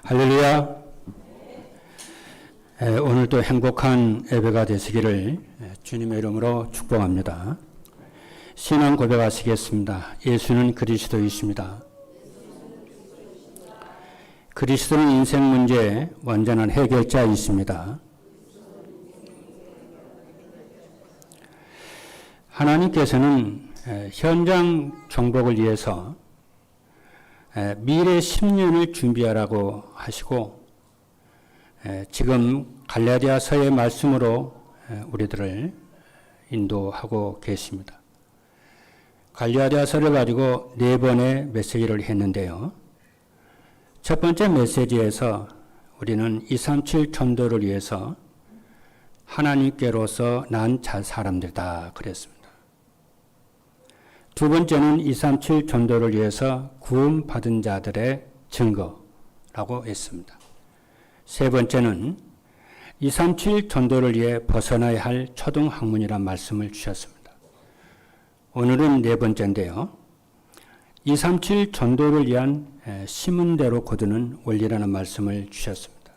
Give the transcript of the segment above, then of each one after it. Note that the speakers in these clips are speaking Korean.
할렐루야. 오늘도 행복한 예배가 되시기를 주님의 이름으로 축복합니다. 신앙 고백하시겠습니다. 예수는 그리스도이십니다. 그리스도는 인생 문제의 완전한 해결자이십니다. 하나님께서는 현장 정복을 위해서 미래 10년을 준비하라고 하시고 지금 갈라디아서의 말씀으로 우리들을 인도하고 계십니다. 갈라디아서를 가지고 4번의 메시지를 했는데요. 첫 번째 메시지에서 우리는 237 전도를 위해서 하나님께로서 난 사람들이다 그랬습니다. 두 번째는 237 전도를 위해서 구원받은 자들의 증거라고 했습니다. 세 번째는 237 전도를 위해 벗어나야 할 초등학문이란 말씀을 주셨습니다. 오늘은 네 번째인데요. 237 전도를 위한 심은 대로 거두는 원리라는 말씀을 주셨습니다.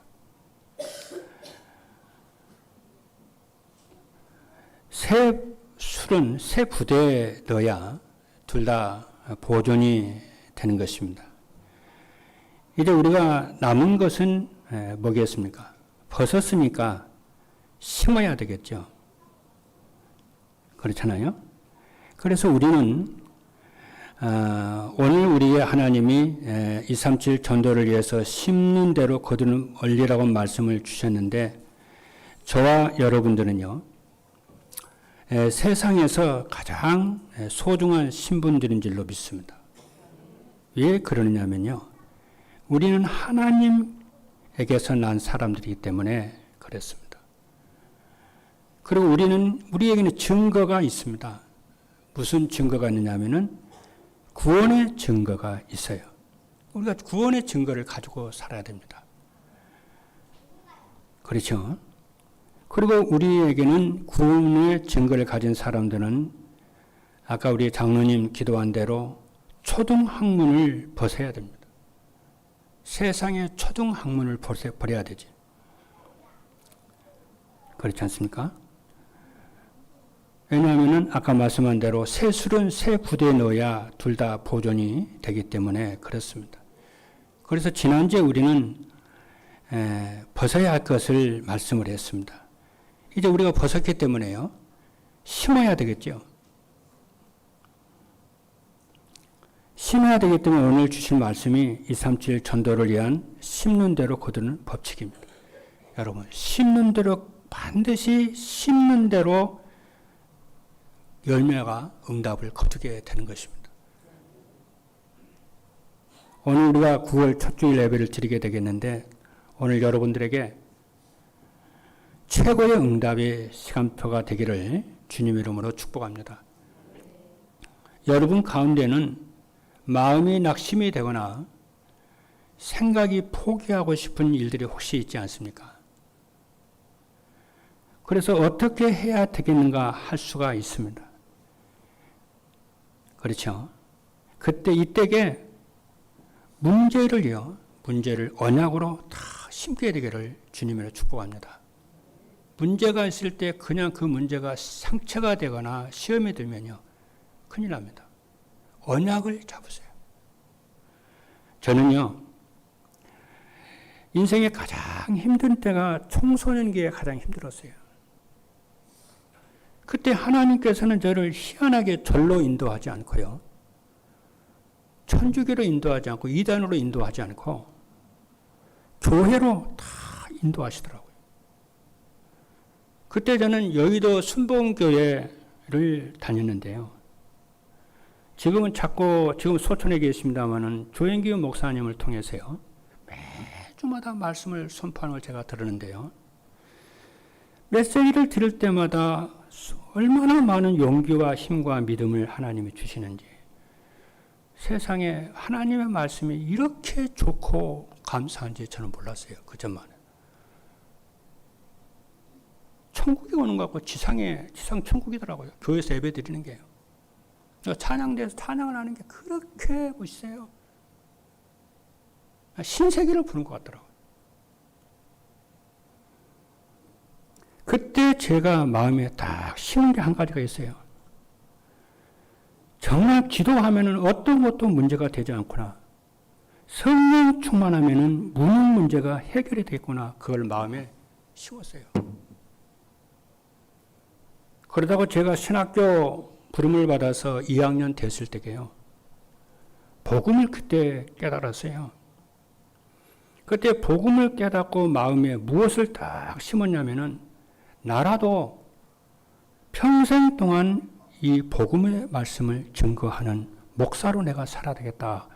새 술은 새 부대에 넣어야 둘 다 보존이 되는 것입니다. 이제 우리가 남은 것은 뭐겠습니까? 벗었으니까 심어야 되겠죠. 그렇잖아요. 그래서 우리는 오늘 우리의 하나님이 237 전도를 위해서 심는 대로 거두는 원리라고 말씀을 주셨는데 저와 여러분들은요. 세상에서 가장 소중한 신분들인 줄로 믿습니다. 왜 그러느냐면요. 우리는 하나님에게서 난 사람들이기 때문에 그렇습니다. 그리고 우리에게는 증거가 있습니다. 무슨 증거가 있느냐면은 구원의 증거가 있어요. 우리가 구원의 증거를 가지고 살아야 됩니다. 그렇죠? 그리고 우리에게는 구원의 증거를 가진 사람들은 아까 우리 장로님 기도한 대로 초등학문을 벗어야 됩니다. 세상의 초등학문을 버려야 되지. 그렇지 않습니까? 왜냐하면 아까 말씀한 대로 새 술은 새 부대에 넣어야 둘 다 보존이 되기 때문에 그렇습니다. 그래서 지난주에 우리는 벗어야 할 것을 말씀을 했습니다. 이제 우리가 벗었기 때문에요. 심어야 되겠죠. 심어야 되기 때문에 오늘 주신 말씀이 237 전도를 위한 심는 대로 거두는 법칙입니다. 여러분, 심는 대로 반드시 심는 대로 열매가 응답을 거두게 되는 것입니다. 오늘 우리가 9월 첫 주일 예배를 드리게 되겠는데 오늘 여러분들에게 최고의 응답의 시간표가 되기를 주님의 이름으로 축복합니다. 여러분 가운데는 마음이 낙심이 되거나 생각이 포기하고 싶은 일들이 혹시 있지 않습니까? 그래서 어떻게 해야 되겠는가 할 수가 있습니다. 그렇죠? 이때에 문제를 언약으로 다 심게 되기를 주님으로 축복합니다. 문제가 있을 때 그냥 그 문제가 상처가 되거나 시험이 들면요. 큰일 납니다. 언약을 잡으세요. 저는요. 인생의 가장 힘든 때가 청소년기에 가장 힘들었어요. 그때 하나님께서는 저를 희한하게 절로 인도하지 않고요. 천주교로 인도하지 않고 이단으로 인도하지 않고 교회로 다 인도하시더라고요. 그때 저는 여의도 순복음교회를 다녔는데요. 지금 소천에 계십니다마는 조영기 목사님을 통해서요. 매주마다 말씀을 선포하는 걸 제가 들었는데요. 메시지를 들을 때마다 얼마나 많은 용기와 힘과 믿음을 하나님이 주시는지 세상에 하나님의 말씀이 이렇게 좋고 감사한지 저는 몰랐어요. 그전만은. 천국에 오는 것 같고 지상 천국이더라고요. 교회에서 예배 드리는 게요. 찬양대에서 찬양을 하는 게 그렇게 멋있어요. 신세계를 보는 것 같더라고요. 그때 제가 마음에 딱 심은 게 한 가지가 있어요. 정말 기도하면은 어떤 것도 문제가 되지 않구나. 성령 충만하면은 모든 문제가 해결이 됐구나. 그걸 마음에 심었어요. 그러다가 제가 신학교 부름을 받아서 2학년 됐을 때게요. 복음을 그때 깨달았어요. 그때 복음을 깨닫고 마음에 무엇을 딱 심었냐면은 나라도 평생 동안 이 복음의 말씀을 증거하는 목사로 내가 살아야 되겠다.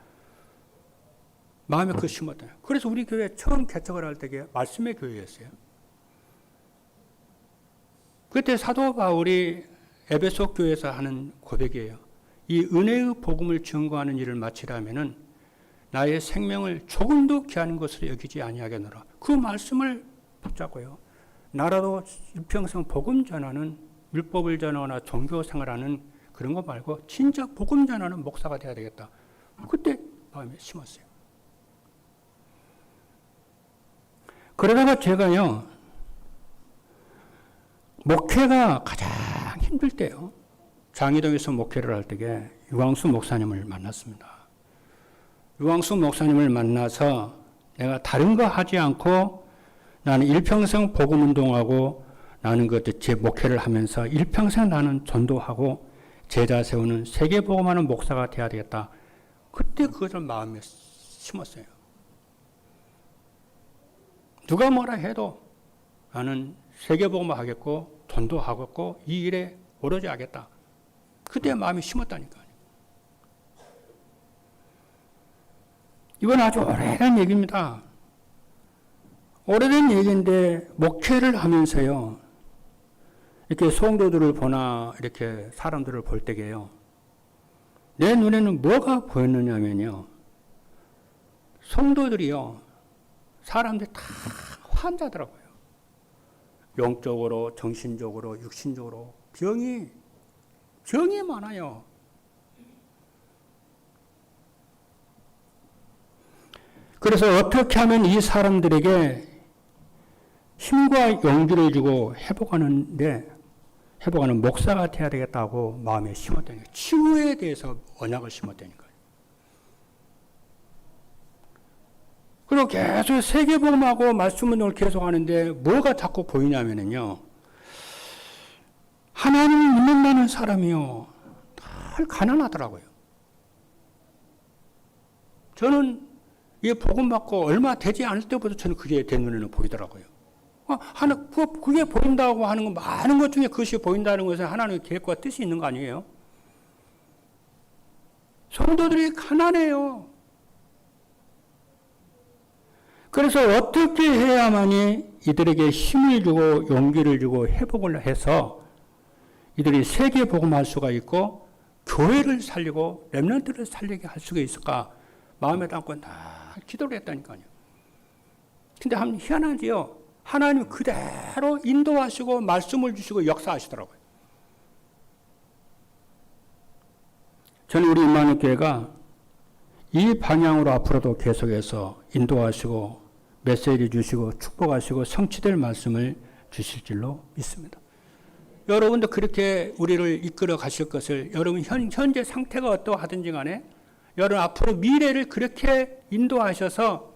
마음에 그거 심었다. 그래서 우리 교회 처음 개척을 할 때게 말씀의 교회였어요. 그때 사도 바울이 에베소 교회에서 하는 고백이에요. 이 은혜의 복음을 증거하는 일을 마치려면은 나의 생명을 조금도 귀한 것으로 여기지 아니하겠노라. 그 말씀을 붙잡고요. 나라도 일평생 복음 전하는 율법을 전하거나 종교 생활하는 그런 거 말고 진짜 복음 전하는 목사가 돼야 되겠다. 그때 마음에 심었어요. 그러다가 제가요. 목회가 가장 힘들 때요. 장희동에서 목회를 할 때에 유광수 목사님을 만났습니다. 유광수 목사님을 만나서 내가 다른 거 하지 않고 나는 일평생 복음운동하고 나는 제 목회를 하면서 일평생 나는 전도하고 제자 세우는 세계복음하는 목사가 돼야 되겠다. 그때 그것을 마음에 심었어요. 누가 뭐라 해도 나는 세계복음을 하겠고 전도하겠고 이 일에 오로지 하겠다. 그때 마음이 심었다니까요. 이건 아주 오래된 얘기입니다. 오래된 얘기인데 목회를 하면서요. 이렇게 성도들을 보나 이렇게 사람들을 볼 때게요. 내 눈에는 뭐가 보였느냐면요. 성도들이요. 사람들이 다 환자더라고요. 영적으로, 정신적으로, 육신적으로 병이 많아요. 그래서 어떻게 하면 이 사람들에게 힘과 용기를 주고 회복하는 목사가 돼야 되겠다고 마음에 심었다니까요. 치유에 대해서 언약을 심었다니까요. 그리고 계속 세계복음하고 말씀운동을 계속 하는데 뭐가 자꾸 보이냐면요. 하나님을 믿는다는 사람이요. 늘 가난하더라고요. 저는 이 복음 받고 얼마 되지 않을 때부터 저는 그게 제 눈에는 보이더라고요. 그게 보인다고 하는 건 많은 것 중에 그것이 보인다는 것은 하나님의 계획과 뜻이 있는 거 아니에요? 성도들이 가난해요. 그래서 어떻게 해야만이 이들에게 힘을 주고 용기를 주고 회복을 해서 이들이 세계 복음할 수가 있고 교회를 살리고 렘넌트를 살리게 할 수가 있을까 마음에 담고 다 기도를 했다니까요. 근데 희한하지요. 하나님 그대로 인도하시고 말씀을 주시고 역사하시더라고요. 저는 우리 임마누엘 교회가 이 방향으로 앞으로도 계속해서 인도하시고 메시지 주시고 축복하시고 성취될 말씀을 주실 줄로 믿습니다. 여러분도 그렇게 우리를 이끌어 가실 것을 여러분 현재 상태가 어떠하든지 간에 여러분 앞으로 미래를 그렇게 인도하셔서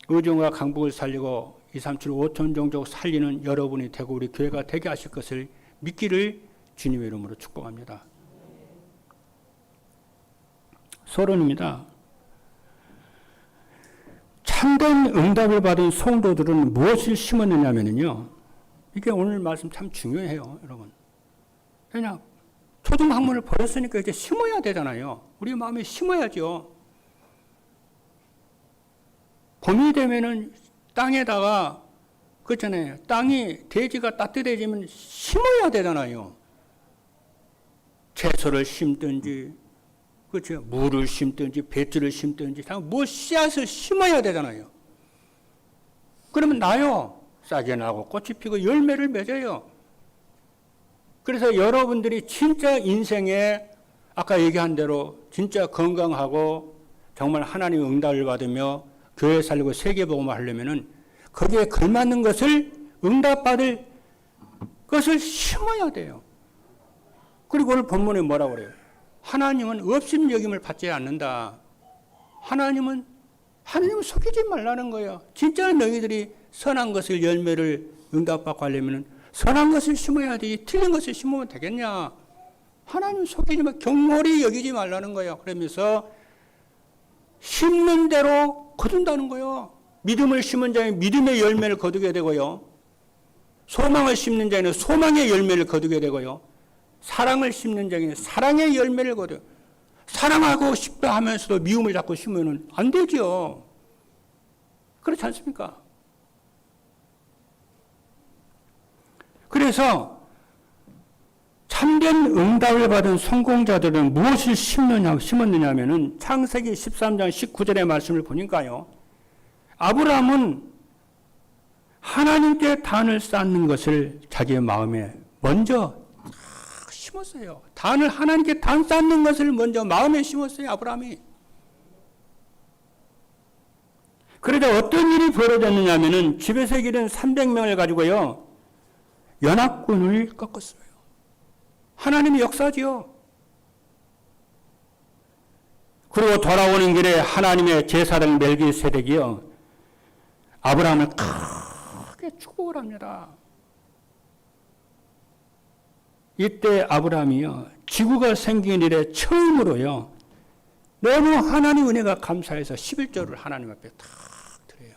의정과 강북을 살리고 237 5천 종족 살리는 여러분이 되고 우리 교회가 되게 하실 것을 믿기를 주님의 이름으로 축복합니다. 소론입니다. 참된 응답을 받은 성도들은 무엇을 심었느냐면요. 이게 오늘 말씀 참 중요해요, 여러분. 그냥 초중학문을 버렸으니까 이제 심어야 되잖아요. 우리 마음에 심어야죠. 봄이 되면은 땅에다가 그렇잖아요. 땅이 대지가 따뜻해지면 심어야 되잖아요. 채소를 심든지, 그렇죠. 물을 심든지, 배추를 심든지, 뭐 씨앗을 심어야 되잖아요. 그러면 나요. 싹이 나고 꽃이 피고 열매를 맺어요. 그래서 여러분들이 진짜 인생에 아까 얘기한 대로 진짜 건강하고 정말 하나님의 응답을 받으며 교회 살고 세계복음을 하려면은 거기에 걸맞는 것을 응답받을 것을 심어야 돼요. 그리고 오늘 본문에 뭐라고 그래요? 하나님은 업신여김을 받지 않는다. 하나님은 속이지 말라는 거예요. 진짜 너희들이 선한 것을 열매를 응답받고 하려면 선한 것을 심어야 되지 틀린 것을 심으면 되겠냐. 하나님 속이지 말, 경홀히 여기지 말라는 거예요. 그러면서 심는 대로 거둔다는 거예요. 믿음을 심은 자는 믿음의 열매를 거두게 되고요. 소망을 심는 자는 소망의 열매를 거두게 되고요. 사랑을 심는 자는 사랑의 열매를 거둬요. 사랑하고 싶다 하면서도 미움을 자꾸 심으면 안 되죠. 그렇지 않습니까? 그래서 참된 응답을 받은 성공자들은 무엇을 심었느냐 하면은 창세기 13장 19절의 말씀을 보니까요. 아브라함은 하나님께 단을 쌓는 것을 자기의 마음에 먼저 심었어요. 단을 하나님께 단 쌓는 것을 먼저 마음에 심었어요. 아브라함이. 그러다 어떤 일이 벌어졌느냐 하면은 집에서 기른 300명을 가지고요. 연합군을 꺾었어요. 하나님의 역사지요. 그리고 돌아오는 길에 하나님의 제사장 멜기세덱이요. 아브라함을 크게 축복을 합니다. 이때 아브라함이요. 지구가 생긴 이래 처음으로요. 너무 하나님 은혜가 감사해서 11조를 하나님 앞에 탁 드려요.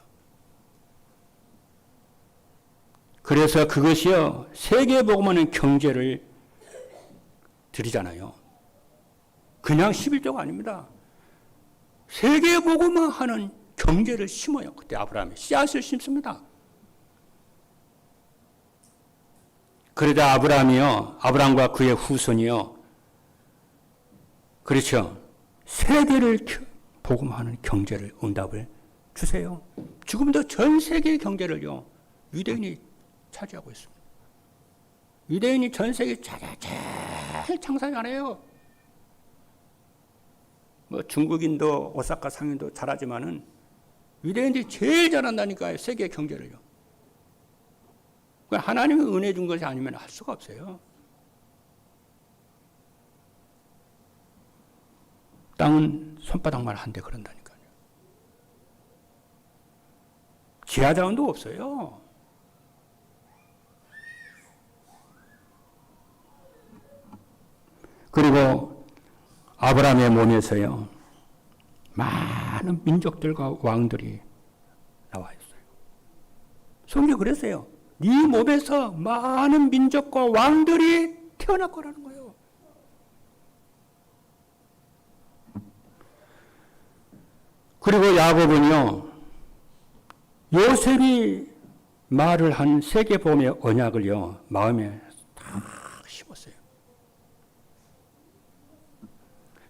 그래서 그것이요. 세계복음하는 경제를 드리잖아요. 그냥 11조가 아닙니다. 세계복음만 하는 경제를 심어요. 그때 아브라함이 씨앗을 심습니다. 그러다 아브라함과 그의 후손이요. 그렇죠. 세계를 복음하는 경제를 응답을 주세요. 지금도 전 세계의 경제를요. 유대인이 차지하고 있습니다. 유대인이 전 세계 제일 장사를 안 해요. 뭐 중국인도 오사카 상인도 잘하지만은 유대인들이 제일 잘한다니까요. 세계 경제를요. 하나님이 은혜 준 것이 아니면 할 수가 없어요. 땅은 손바닥만 한데 그런다니까요. 지하자원도 없어요. 그리고 아브라함의 몸에서요. 많은 민족들과 왕들이 나와 있어요. 성경이 그랬어요. 네 몸에서 많은 민족과 왕들이 태어날 거라는 거예요. 그리고 야곱은요. 요셉이 말을 한 세계복음의 언약을요. 마음에 다 심었어요.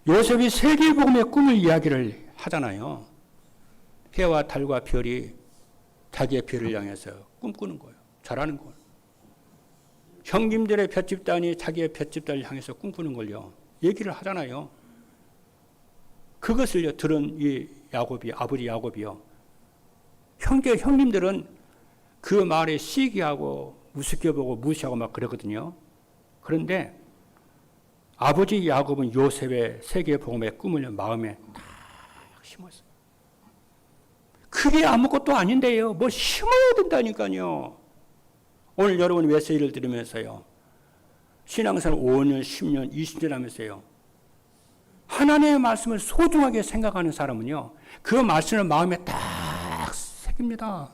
요셉이 세계복음의 꿈을 이야기를 하잖아요. 해와 달과 별이 자기의 별을 향해서 꿈꾸는 거예요. 잘하는 거예요. 형님들의 볏집단이 자기의 볏집단을 향해서 꿈꾸는 걸요. 얘기를 하잖아요. 그것을요 들은 이 야곱이 아버지 야곱이요. 형님들은 그 말에 시기하고 우습게보고 무시하고 막 그러거든요. 그런데 아버지 야곱은 요셉의 세계복음의 꿈을 마음에 딱 심었어요. 그게 아무것도 아닌데요. 뭐 심어야 된다니까요. 오늘 여러분이 메시지를 들으면서요. 신앙생활 5년, 10년, 20년 하면서요. 하나님의 말씀을 소중하게 생각하는 사람은요. 그 말씀을 마음에 딱 새깁니다.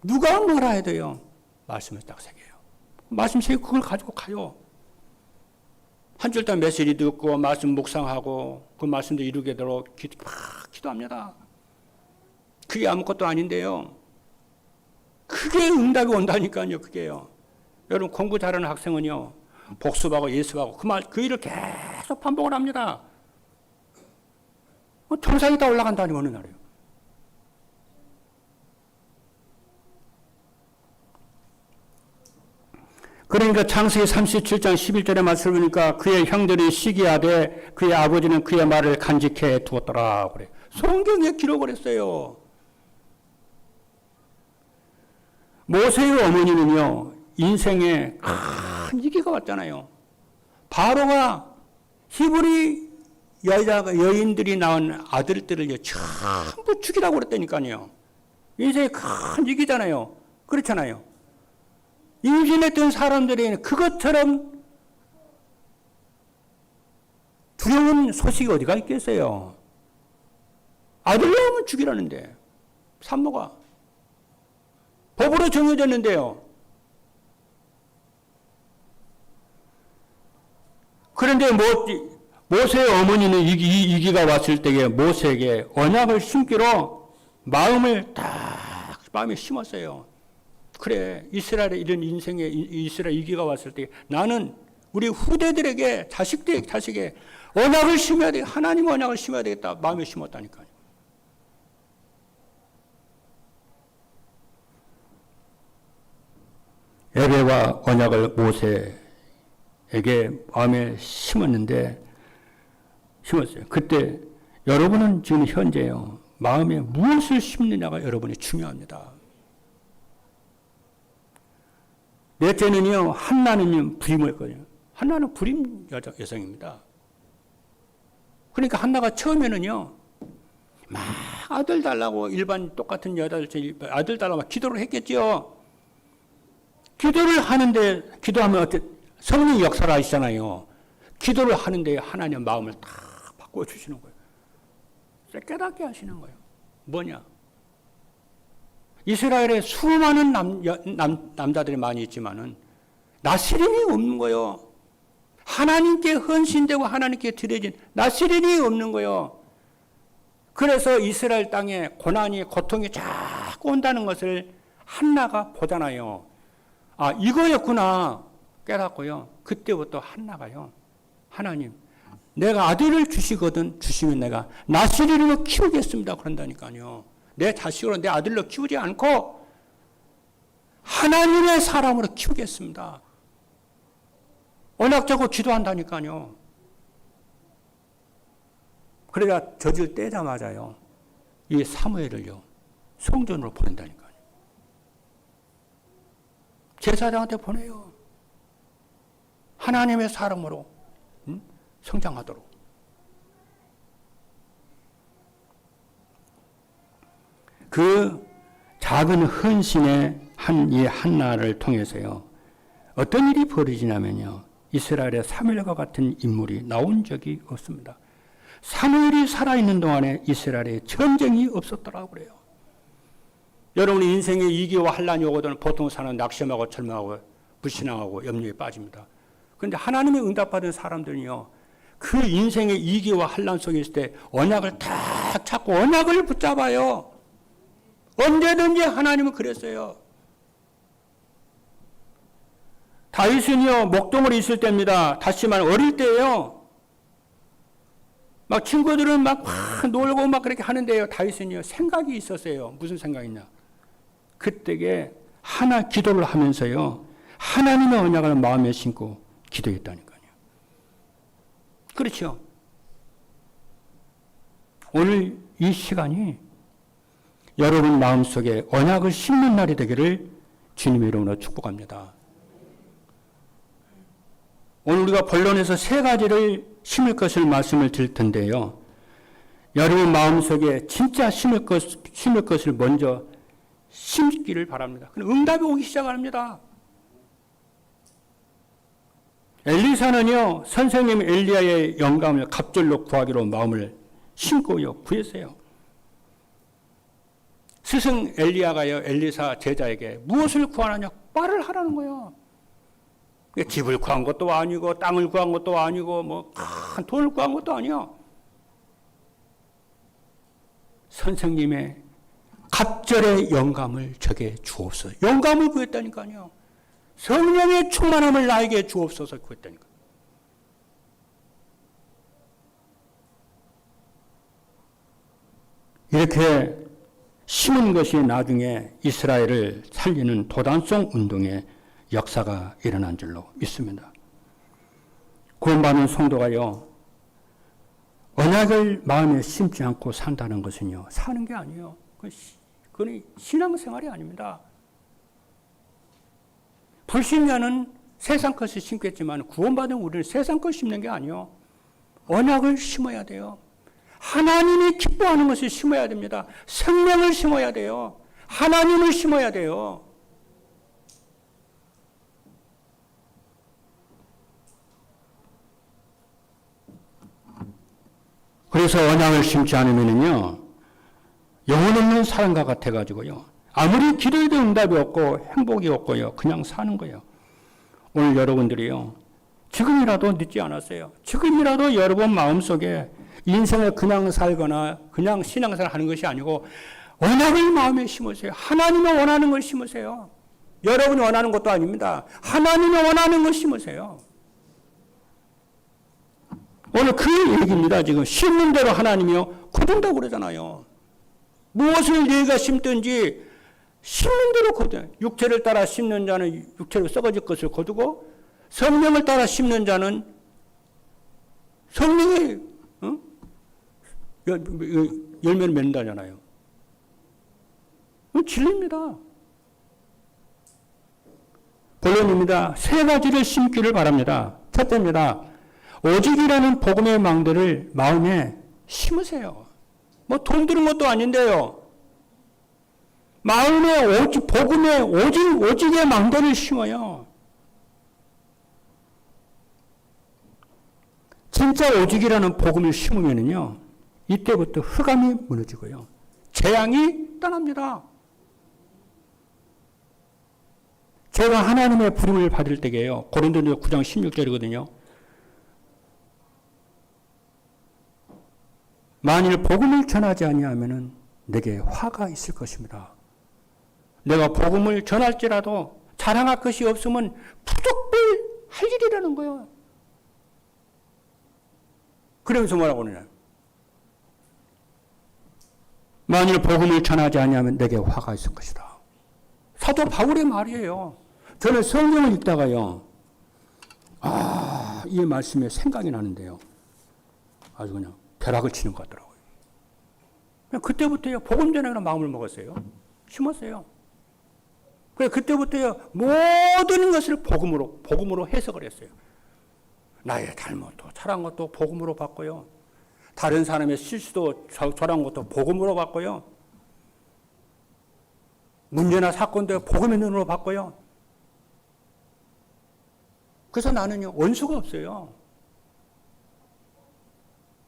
누가 뭐라 해야 돼요? 말씀을 딱 새겨요. 말씀 새기고 그걸 가지고 가요. 한 줄 단 메시지 듣고 말씀 묵상하고 그 말씀도 이루게 되도록 기도합니다. 그게 아무것도 아닌데요. 그게 응답이 온다니까요. 그게요. 여러분 공부 잘하는 학생은요. 복습하고 예습하고 그 일을 계속 반복을 합니다. 정상이 다 올라간다니 어느 날이에요. 그러니까 창세기 37장 11절의 말씀을 보니까 그의 형들이 시기하되 그의 아버지는 그의 말을 간직해 두었더라. 그래. 성경에 기록을 했어요. 모세의 어머니는요, 인생에 큰 위기가 왔잖아요. 바로가 히브리 여인들이 낳은 아들들을 전부 죽이라고 그랬다니까요. 인생에 큰 위기잖아요. 그렇잖아요. 임신했던 사람들에게는 그것처럼 두려운 소식이 어디가 있겠어요. 아들 낳으면 죽이라는데, 산모가. 법으로 정해졌는데요. 그런데 모세의 어머니는 위기가 왔을 때에 모세에게 언약을 심기로 마음에 심었어요. 그래, 이스라엘의 이런 인생에 이스라엘 위기가 왔을 때 나는 우리 후대들에게 자식에게 언약을 심어야 돼. 하나님 언약을 심어야 되겠다. 마음에 심었다니까요. 예배와 언약을 모세에게 마음에 심었어요. 그때 여러분은 지금 현재요. 마음에 무엇을 심느냐가 여러분이 중요합니다. 넷째는요, 한나는요, 부임했거든요. 한나는 부임 여성입니다. 그러니까 한나가 처음에는요, 막 아들 달라고 일반 똑같은 여자들 아들 달라고 막 기도를 했겠죠. 기도를 하는데, 기도하면 성령 역사를 하시잖아요. 기도를 하는데 하나님 마음을 다 바꿔주시는 거예요. 깨닫게 하시는 거예요. 뭐냐? 이스라엘에 수많은 남자들이 많이 있지만은 나시린이 없는 거예요. 하나님께 헌신되고 하나님께 드려진 나시린이 없는 거예요. 그래서 이스라엘 땅에 고난이 고통이 자꾸 온다는 것을 한나가 보잖아요. 아, 이거였구나 깨닫고요. 그때부터 한나가요. 하나님, 내가 아들을 주시면 내가 나시린으로 키우겠습니다. 그런다니까요. 내 자식으로 내 아들로 키우지 않고 하나님의 사람으로 키우겠습니다. 언약적으로 기도한다니까요. 그러다 젖을 떼자마자요, 이 사무엘을요, 성전으로 보낸다니까요. 제사장한테 보내요. 하나님의 사람으로 성장하도록. 그 작은 헌신의 이 한나를 통해서요, 어떤 일이 벌어지냐면요, 이스라엘의 사무엘과 같은 인물이 나온 적이 없습니다. 사무엘이 살아있는 동안에 이스라엘에 전쟁이 없었더라고 그래요. 여러분 인생의 위기와 환란이 오거든 보통 사람은 낙심하고 절망하고 불신앙하고 염려에 빠집니다. 그런데 하나님의 응답받은 사람들은요, 그 인생의 위기와 환란 속에 있을 때 언약을 딱 찾고 언약을 붙잡아요. 언제든지 하나님은 그랬어요. 다윗은요, 목동으로 있을 때입니다. 다시 말해 어릴 때예요. 막 친구들은 막 놀고 막 그렇게 하는데요. 다윗은요, 생각이 있었어요. 무슨 생각이냐? 그때에 하나 기도를 하면서요, 하나님의 언약을 마음에 심고 기도했다니까요. 그렇죠? 오늘 이 시간이 여러분 마음속에 언약을 심는 날이 되기를 주님의 이름으로 축복합니다. 오늘 우리가 본론에서 세 가지를 심을 것을 말씀을 드릴 텐데요. 여러분 마음속에 진짜 심을 것을 먼저 심기를 바랍니다. 그럼 응답이 오기 시작합니다. 엘리사는요, 선생님 엘리야의 영감을 갑절로 구하기로 마음을 심고요, 구했어요. 스승 엘리야가요, 엘리사 제자에게 무엇을 구하느냐? 말을 하라는 거예요. 집을 구한 것도 아니고, 땅을 구한 것도 아니고, 뭐, 큰 돈을 구한 것도 아니야. 선생님의 갑절의 영감을 저게 주옵소서. 영감을 구했다니까요. 성령의 충만함을 나에게 주옵소서 구했다니까. 이렇게 심은 것이 나중에 이스라엘을 살리는 도단성 운동의 역사가 일어난 줄로 믿습니다. 구원받은 성도가요, 언약을 마음에 심지 않고 산다는 것은요, 사는 게 아니에요. 그건 신앙생활이 아닙니다. 불신자는 세상 것을 심겠지만 구원받은 우리는 세상 것 심는 게 아니에요. 언약을 심어야 돼요. 하나님이 기뻐하는 것을 심어야 됩니다. 생명을 심어야 돼요. 하나님을 심어야 돼요. 그래서 언약을 심지 않으면요, 영혼 없는 사람과 같아가지고요, 아무리 기도해도 응답이 없고 행복이 없고요, 그냥 사는 거예요. 오늘 여러분들이요, 지금이라도 늦지 않았어요. 지금이라도 여러분 마음속에 인생을 그냥 살거나 그냥 신앙생활 하는 것이 아니고 언약을 마음에 심으세요. 하나님이 원하는 걸 심으세요. 여러분이 원하는 것도 아닙니다. 하나님이 원하는 걸 심으세요. 오늘 그 얘기입니다. 지금 심는 대로 하나님이요, 거둔다고 그러잖아요. 무엇을 네가 심든지 심는 대로 거둬. 육체를 따라 심는 자는 육체로 썩어질 것을 거두고, 성령을 따라 심는 자는 성령의 열매를 맺는다잖아요. 진리입니다. 본론입니다. 세 가지를 심기를 바랍니다. 첫째입니다. 오직이라는 복음의 망대를 마음에 심으세요. 뭐 돈 드는 것도 아닌데요. 마음에 복음의 오직의 망대를 심어요. 진짜 오직이라는 복음을 심으면요, 이때부터 흑암이 무너지고요, 재앙이 떠납니다. 제가 하나님의 부름을 받을 때게요, 고린도전서 9장 16절이거든요. 만일 복음을 전하지 아니하면은 내게 화가 있을 것입니다. 내가 복음을 전할지라도 자랑할 것이 없으면 부득불할 일이라는 거예요. 그러면서 뭐라고 그러냐? 만일 복음을 전하지 아니하면 내게 화가 있을 것이다. 사도 바울의 말이에요. 저는 성경을 읽다가요, 이 말씀에 생각이 나는데요, 아주 그냥 벼락을 치는 것 같더라고요. 그때부터요, 복음 전하는 마음을 먹었어요. 심었어요. 그때부터요, 모든 것을 복음으로 해석을 했어요. 나의 잘못도 잘한 것도 복음으로 봤고요. 다른 사람의 실수도 저런 것도 복음으로 봤고요. 문제나 사건도 복음의 눈으로 봤고요. 그래서 나는요, 원수가 없어요.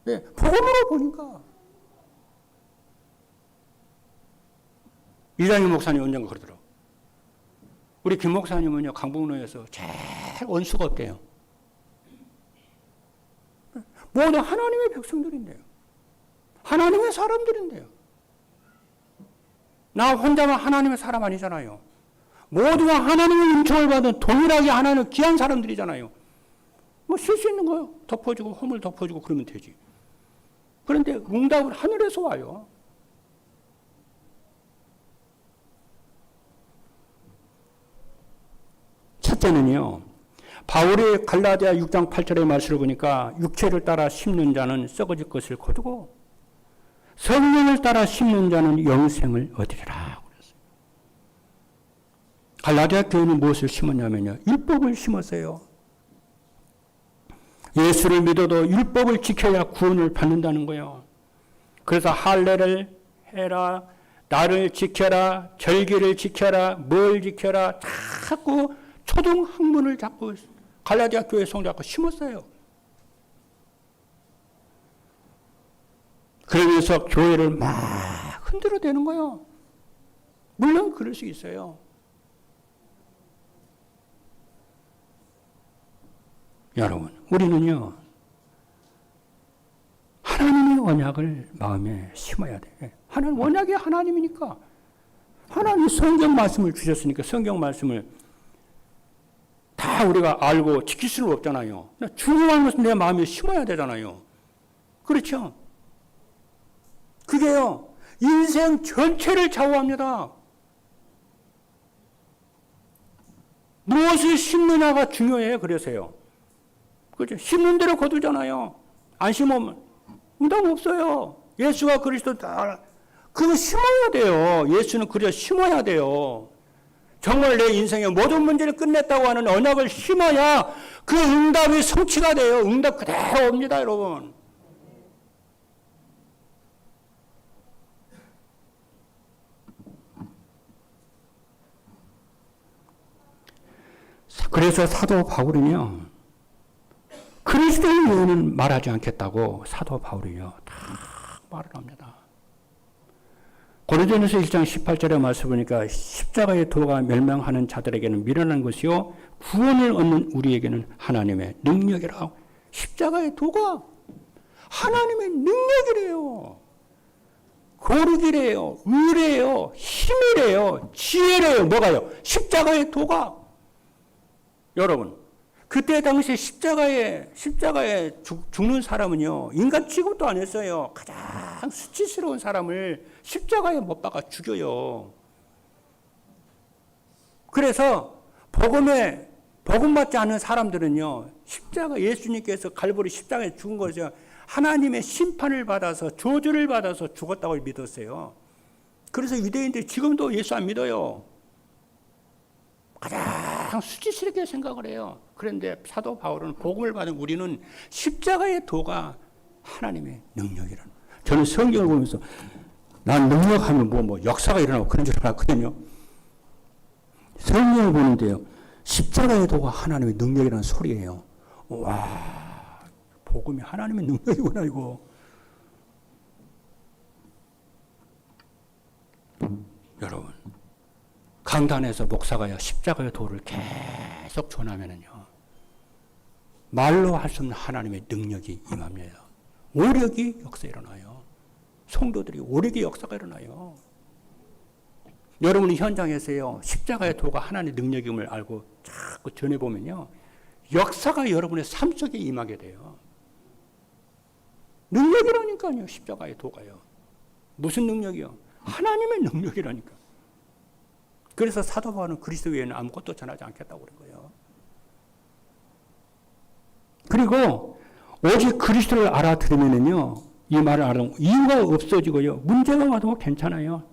네, 복음으로 보니까. 이장희 목사님 언젠가 그러더라고요. 우리 김 목사님은요, 강북로에서 제일 원수가 없대요. 모두 하나님의 백성들인데요. 하나님의 사람들인데요. 나 혼자만 하나님의 사람 아니잖아요. 모두가 하나님의 은총을 받은 동일하게 하나님의 귀한 사람들이잖아요. 뭐 쓸 수 있는 거 덮어주고 허물 덮어주고 그러면 되지. 그런데 응답은 하늘에서 와요. 첫째는요, 바울이 갈라디아 6장 8절의 말씀을 보니까 육체를 따라 심는 자는 썩어질 것을 거두고 성령을 따라 심는 자는 영생을 얻으리라 그랬어요. 갈라디아 교회는 무엇을 심었냐면요, 율법을 심었어요. 예수를 믿어도 율법을 지켜야 구원을 받는다는 거예요. 그래서 할례를 해라, 나를 지켜라, 절기를 지켜라, 뭘 지켜라, 자꾸 초등학문을 자꾸 갈라디아 교회 성도 자꾸 심었어요. 그러면서 교회를 막 흔들어대는 거예요. 물론 그럴 수 있어요. 여러분, 우리는요, 하나님의 언약을 마음에 심어야 돼. 하나님, 언약이 하나님이니까. 하나님이 성경 말씀을 주셨으니까 성경 말씀을 다 우리가 알고 지킬 수는 없잖아요. 중요한 것은 내 마음에 심어야 되잖아요. 그렇죠? 그게요, 인생 전체를 좌우합니다. 무엇을 심느냐가 중요해요. 그래서요. 그렇죠? 심는 대로 거두잖아요. 안 심으면 응답 없어요. 예수가 그리스도다. 그거 심어야 돼요. 예수는 그저 심어야 돼요. 정말 내 인생의 모든 문제를 끝냈다고 하는 언약을 심어야 그 응답이 성취가 돼요. 응답 그대로 옵니다, 여러분. 그래서 사도 바울은요, 그리스도의 외에는 말하지 않겠다고 사도 바울이요, 다 말을 합니다. 고린도전서 1장 18절에 말씀 보니까 십자가의 도가 멸망하는 자들에게는 미련한 것이요 구원을 얻는 우리에게는 하나님의 능력이라. 십자가의 도가 하나님의 능력이래요. 고르기래요. 의래요. 힘이래요. 지혜래요. 뭐가요? 십자가의 도가. 여러분, 그때 당시에 십자가에 죽는 사람은요, 인간 취급도 안 했어요. 가장 수치스러운 사람을 십자가에 못 박아 죽여요. 그래서 복음 받지 않는 사람들은요, 예수님께서 갈보리 십자가에 죽은 것이요, 하나님의 심판을 받아서, 저주를 받아서 죽었다고 믿었어요. 그래서 유대인들이 지금도 예수 안 믿어요. 가장 수치스럽게 생각을 해요. 그런데 사도 바울은 복음을 받은 우리는 십자가의 도가 하나님의 능력이라는. 저는 성경을 보면서 난 능력하면 뭐 역사가 일어나고 그런 줄 알았거든요. 성경을 보는데요, 십자가의 도가 하나님의 능력이라는 소리예요. 와, 복음이 하나님의 능력이구나 이거. 여러분, 강단에서 목사가요, 십자가의 도를 계속 전하면은요, 말로 할 수 없는 하나님의 능력이 임합니다. 오력이 역사 일어나요. 성도들이 오력의 역사가 일어나요. 여러분이 현장에서요, 십자가의 도가 하나님의 능력임을 알고 자꾸 전해보면요, 역사가 여러분의 삶 속에 임하게 돼요. 능력이라니까요, 십자가의 도가요. 무슨 능력이요? 하나님의 능력이라니까. 그래서 사도 바울은 그리스도 외에는 아무것도 전하지 않겠다고 그런 거예요. 그리고 오직 그리스도를 알아들으면은요, 이 말을 알아보면 이유가 없어지고요, 문제가 와도 괜찮아요.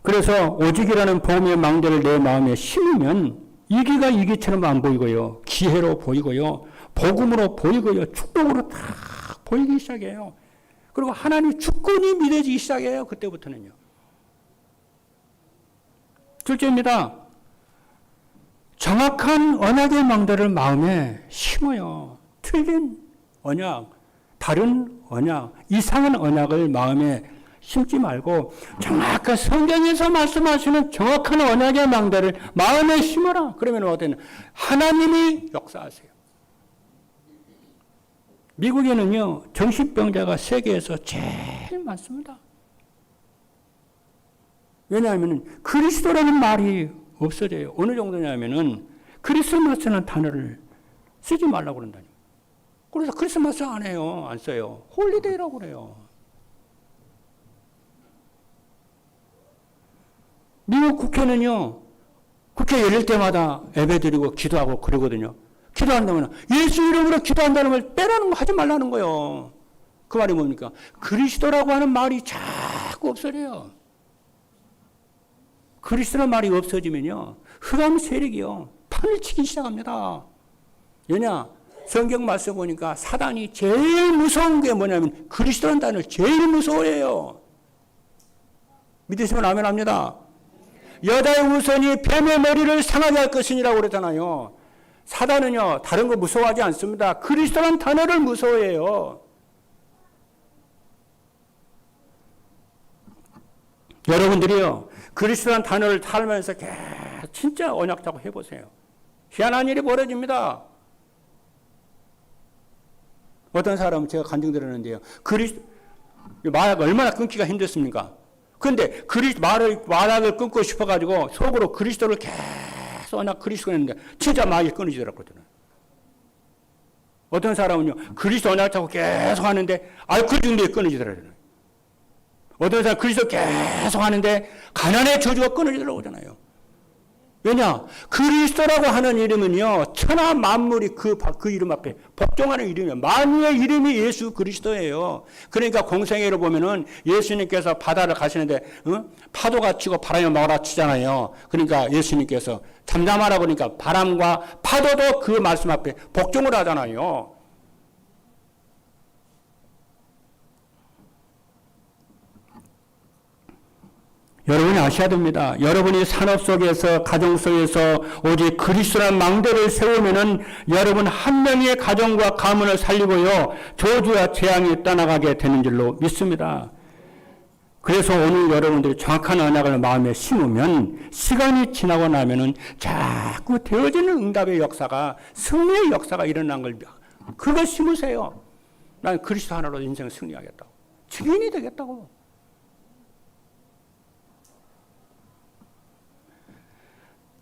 그래서 오직이라는 복음의 망대를 내 마음에 심으면 이기가 이기처럼 안 보이고요, 기회로 보이고요, 복음으로 보이고요, 축복으로 다 보이기 시작해요. 그리고 하나님 주권이 믿어지기 시작해요. 그때부터는요. 둘째입니다. 정확한 언약의 망대를 마음에 심어요. 틀린 언약, 다른 언약, 이상한 언약을 마음에 심지 말고 정확한 성경에서 말씀하시는 정확한 언약의 망대를 마음에 심어라. 그러면 어때요? 하나님이 역사하세요. 미국에는요, 정신병자가 세계에서 제일 많습니다. 왜냐하면 그리스도라는 말이 없어져요. 어느 정도냐면은 크리스마스라는 단어를 쓰지 말라고 그런다니. 그래서 크리스마스 안 해요. 안 써요. 홀리데이라고 그래요. 미국 국회는요, 국회 열릴 때마다 예배드리고 기도하고 그러거든요. 기도한다면 예수 이름으로 기도한다는 걸 빼라는 거 하지 말라는 거예요. 그 말이 뭡니까? 그리스도라고 하는 말이 자꾸 없어져요. 그리스도라는 말이 없어지면요, 흑암 세력이요, 판을 치기 시작합니다. 왜냐? 성경 말씀 보니까 사단이 제일 무서운 게 뭐냐면 그리스도라는 단어를 제일 무서워해요. 믿으시면 아멘 합니다. 여자의 우선이 뱀의 머리를 상하게 할 것이니라고 그러잖아요. 사단은요, 다른 거 무서워하지 않습니다. 그리스도라는 단어를 무서워해요. 여러분들이요, 그리스도라는 단어를 살면서 진짜 언약 잡고 해보세요. 희한한 일이 벌어집니다. 어떤 사람은 제가 간증 들었는데요, 마약 얼마나 끊기가 힘들습니까? 그런데 마약을 끊고 싶어가지고 속으로 그리스도를 계속 언약 그리스도 했는데 진짜 마약이 끊어지더라고요. 어떤 사람은요, 그리스도 언약 잡고 계속 하는데 알코올 중독이 끊어지더라고요. 어떤 사람 그리스도 계속 하는데 가난의 저주가 끊어지더라고요. 왜냐? 그리스도라고 하는 이름은요, 천하 만물이 그 이름 앞에 복종하는 이름이에요. 만유의 이름이 예수 그리스도예요. 그러니까 공생애로 보면은 예수님께서 바다를 가시는데, 파도가 치고 바람이 몰아치잖아요. 그러니까 예수님께서 잠잠하라 그러니까 바람과 파도도 그 말씀 앞에 복종을 하잖아요. 여러분이 아셔야 됩니다. 여러분이 산업 속에서, 가정 속에서 오직 그리스도라는 망대를 세우면은 여러분 한 명의 가정과 가문을 살리고요, 저주와 재앙이 떠나가게 되는 줄로 믿습니다. 그래서 오늘 여러분들이 정확한 언약을 마음에 심으면 시간이 지나고 나면은 자꾸 되어지는 응답의 역사가, 승리의 역사가 일어난 걸, 그걸 심으세요. 난 그리스도 하나로 인생을 승리하겠다고. 증인이 되겠다고.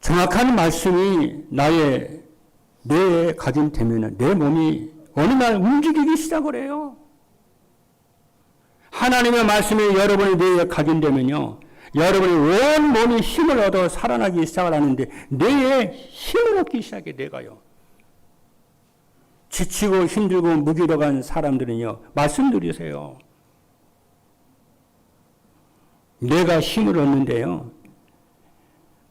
정확한 말씀이 나의 뇌에 각인되면 내 몸이 어느 날 움직이기 시작을 해요. 하나님의 말씀이 여러분의 뇌에 각인되면요, 여러분의 온 몸이 힘을 얻어 살아나기 시작을 하는데 뇌에 힘을 얻기 시작해. 뇌가요. 지치고 힘들고 무기력한 사람들은요, 말씀 들으세요. 뇌가 힘을 얻는데요,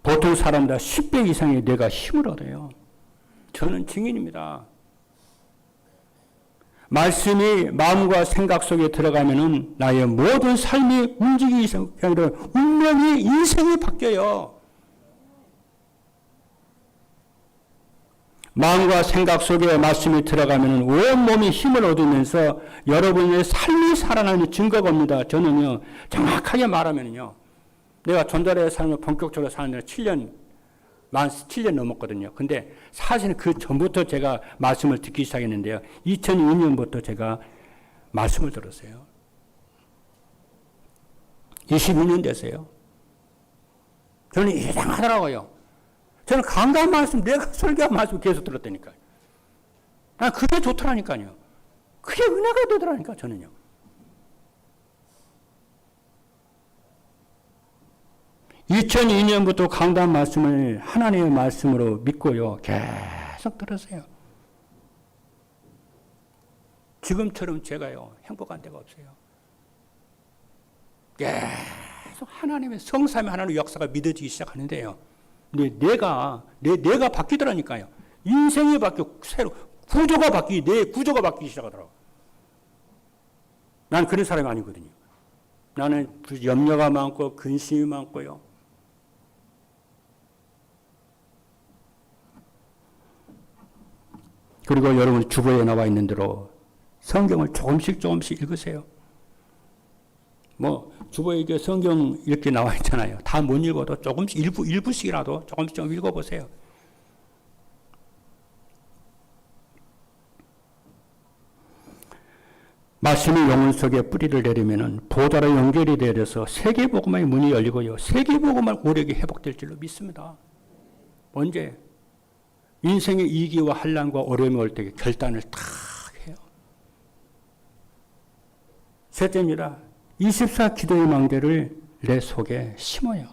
보통 사람보다 10배 이상의 뇌가 힘을 얻어요. 저는 증인입니다. 말씀이 마음과 생각 속에 들어가면은 나의 모든 삶이 움직이기 시작하면 운명이, 인생이 바뀌어요. 마음과 생각 속에 말씀이 들어가면은 온몸이 힘을 얻으면서 여러분의 삶이 살아나는 증거가 옵니다. 저는요, 정확하게 말하면요, 내가 전달의 삶을 본격적으로 사는 데는 7년 넘었거든요. 근데 사실은 그 전부터 제가 말씀을 듣기 시작했는데요. 2002년부터 제가 말씀을 들었어요. 22년 됐어요. 저는 이상하더라고요. 저는 강단 말씀, 내가 설교한 말씀 계속 들었다니까요. 난 그게 좋더라니까요. 그게 은혜가 되더라니까, 저는요. 2002년부터 강단 말씀을 하나님의 말씀으로 믿고요, 계속 들었어요. 지금처럼 제가요, 행복한 데가 없어요. 계속 하나님의 성삼위 하나님의 역사가 믿어지기 시작하는데요. 근데 내가 바뀌더라니까요. 인생이 바뀌고, 새로, 구조가 바뀌고, 내 구조가 바뀌기 시작하더라고요. 난 그런 사람이 아니거든요. 나는 염려가 많고, 근심이 많고요. 그리고 여러분 주보에 나와 있는 대로 성경을 조금씩 읽으세요. 뭐 주보에 이게 성경 이렇게 나와 있잖아요. 다 못 읽어도 조금씩 일부씩이라도 조금씩 좀 읽어보세요. 말씀이 영혼 속에 뿌리를 내리면은 보다로 연결이 되어서 세계복음의 문이 열리고요, 세계복음을 오력이 회복될 줄로 믿습니다. 언제? 인생의 위기와 환난과 어려움이 올 때 결단을 딱 해요. 셋째입니다. 24 기도의 망대를 내 속에 심어요.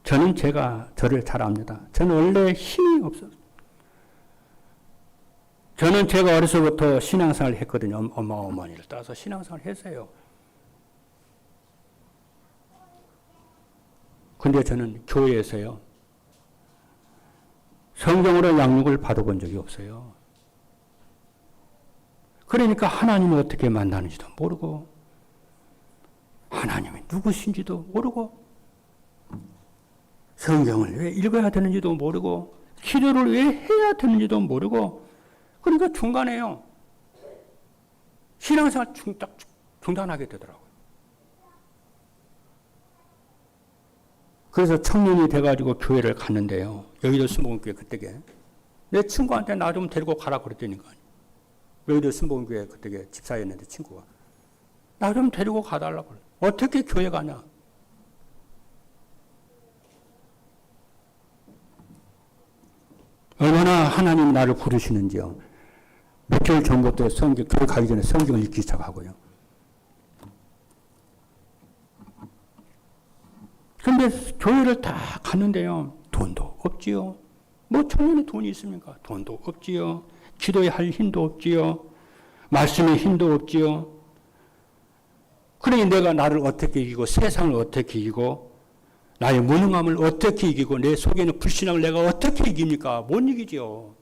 저는 저를 잘 압니다. 저는 원래 힘이 없어요. 저는 제가 어려서부터 신앙생활을 했거든요. 엄마, 어머니를 따라서 신앙생활을 했어요. 근데 저는 교회에서요, 성경으로 양육을 받아본 적이 없어요. 그러니까 하나님을 어떻게 만나는지도 모르고, 하나님이 누구신지도 모르고, 성경을 왜 읽어야 되는지도 모르고, 기도를 왜 해야 되는지도 모르고, 그러니까 중간에요, 신앙생활 중단하게 되더라고요. 그래서 청년이 돼가지고 교회를 갔는데요. 여의도 순복음교회 그때게. 내 친구한테 나 좀 데리고 가라 그랬다니까요. 여의도 순복음교회 그때게 집사였는데 친구가. 나 좀 데리고 가달라고 그래. 어떻게 교회 가냐. 얼마나 하나님 나를 부르시는지요. 몇 개월 전부터 교회 가기 전에 성경을 읽기 시작하고요. 근데 교회를 다 갔는데요, 돈도 없지요. 뭐 청년이 돈이 있습니까? 돈도 없지요. 기도에 할 힘도 없지요. 말씀의 힘도 없지요. 그러니 내가 나를 어떻게 이기고 세상을 어떻게 이기고 나의 무능함을 어떻게 이기고 내 속에 있는 불신앙을 내가 어떻게 이깁니까? 못 이기지요.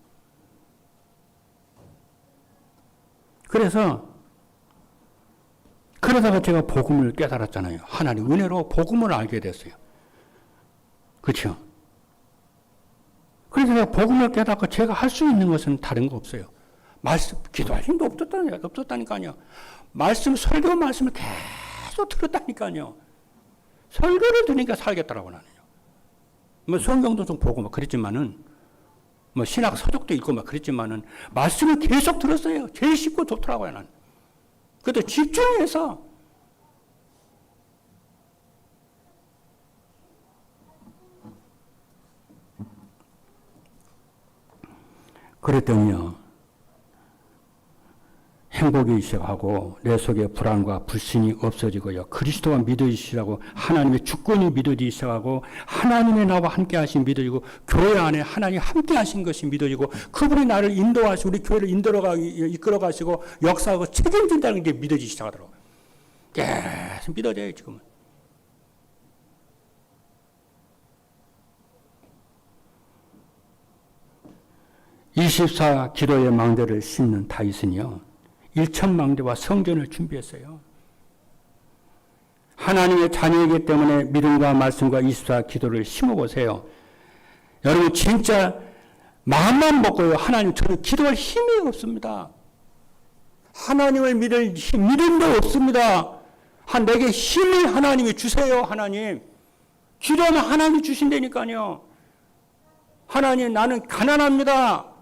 그러다가 제가 복음을 깨달았잖아요. 하나님 은혜로 복음을 알게 됐어요. 그렇죠? 그래서 제가 복음을 깨닫고 제가 할 수 있는 것은 다른 거 없어요. 말씀, 기도할 힘도 없었다니까요. 설교 말씀을 계속 들었다니까요. 설교를 들으니까 살겠더라고, 나는요. 뭐 성경도 좀 보고 막 그랬지만은, 뭐 신학 서적도 읽고 막 그랬지만은, 말씀을 계속 들었어요. 제일 쉽고 좋더라고요, 나는. 그것도 집중해서. 그랬더니요, 행복이 시작하고 내 속에 불안과 불신이 없어지고요. 그리스도가 믿어지시라고 하나님의 주권이 믿어지기 시작하고 하나님의 나와 함께 하신 믿어지고 교회 안에 하나님 함께 하신 것이 믿어지고 그분이 나를 인도하시고 우리 교회를 이끌어 가시고 역사하고 책임진다는 게 믿어지기 시작하더라고요. 계속 믿어져요, 지금은. (24) 기도의 망대를 싣는 다윗은요, 일천망대와 성전을 준비했어요. 하나님의 자녀이기 때문에 믿음과 말씀과 24 기도를 심어보세요. 여러분 진짜 마음만 먹고요. 하나님 저는 기도할 힘이 없습니다. 하나님을 믿을 믿음도 없습니다. 내게 힘을 하나님이 주세요. 하나님. 기도하면 하나님이 주신다니까요. 하나님 나는 가난합니다.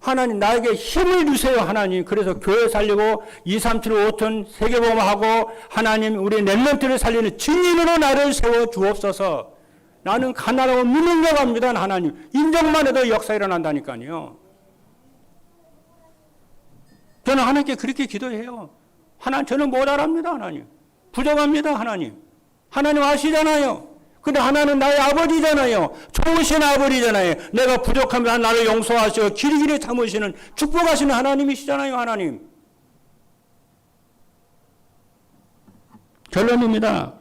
하나님 나에게 힘을 주세요. 하나님. 그래서 교회 살리고 2, 3, 7, 5톤 세계보험하고 하나님 우리 렘넌트를 살리는 증인으로 나를 세워 주옵소서. 나는 가난하고 무능력합니다. 하나님. 인정만 해도 역사 일어난다니까요. 저는 하나님께 그렇게 기도해요. 하나님 저는 모자랍니다. 하나님. 부족합니다. 하나님. 하나님 아시잖아요. 근데 하나는 나의 아버지잖아요. 좋으신 아버지잖아요. 내가 부족하면 나를 용서하시고 길이길이 참으시는 축복하시는 하나님이시잖아요. 하나님. 결론입니다.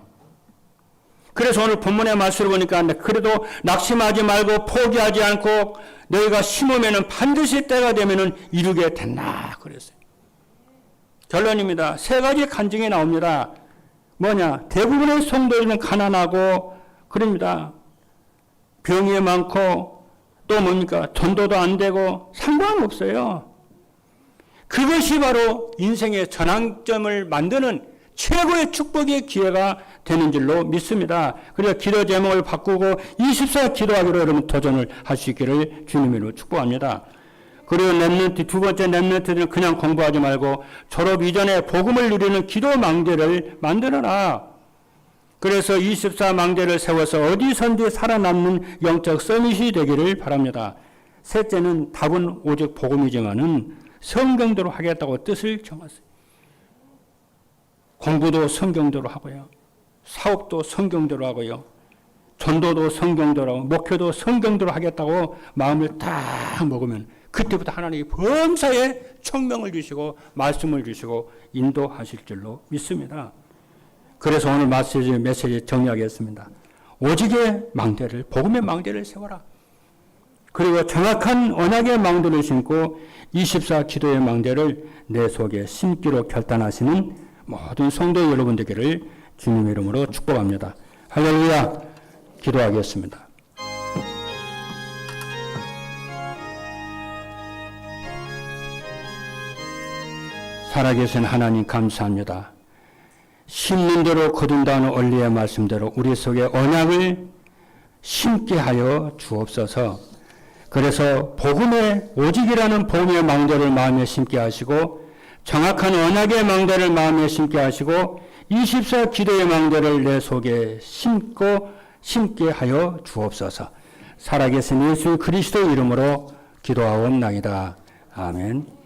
그래서 오늘 본문의 말씀을 보니까 그래도 낙심하지 말고 포기하지 않고 너희가 심으면 반드시 때가 되면 이루게 된다. 그랬어요. 결론입니다. 세 가지 간증이 나옵니다. 뭐냐? 대부분의 성도들은 가난하고 그럽니다. 병이 많고 또 뭡니까? 전도도 안 되고 상관없어요. 그것이 바로 인생의 전환점을 만드는 최고의 축복의 기회가 되는 줄로 믿습니다. 그래서 기도 제목을 바꾸고 24 기도하기로 여러분 도전을 할 수 있기를 주님으로 축복합니다. 그리고 렘넌트, 두 번째 렘넌트들은 그냥 공부하지 말고 졸업 이전에 복음을 누리는 기도 망대를 만들어라. 그래서 24 망대를 세워서 어디선지 살아남는 영적 서밋이 되기를 바랍니다. 셋째는 답은 오직 복음이지만은 성경대로 하겠다고 뜻을 정했어요. 공부도 성경대로 하고요. 사업도 성경대로 하고요. 전도도 성경대로 하고 목표도 성경대로 하겠다고 마음을 딱 먹으면 그때부터 하나님이 범사에 청명을 주시고 말씀을 주시고 인도하실 줄로 믿습니다. 그래서 오늘 메시지 정리하겠습니다. 오직의 망대를, 복음의 망대를 세워라. 그리고 정확한 언약의 망대를 심고 24 기도의 망대를 내 속에 심기로 결단하시는 모든 성도 여러분 되기를 주님의 이름으로 축복합니다. 할렐루야. 기도하겠습니다. 살아계신 하나님 감사합니다. 심는 대로 거둔다는 원리의 말씀대로 우리 속에 언약을 심게 하여 주옵소서. 그래서 복음의 오직이라는 복음의 망대를 마음에 심게 하시고 정확한 언약의 망대를 마음에 심게 하시고 24 기도의 망대를 내 속에 심게 하여 주옵소서. 살아계신 예수 그리스도 이름으로 기도하옵나이다. 아멘.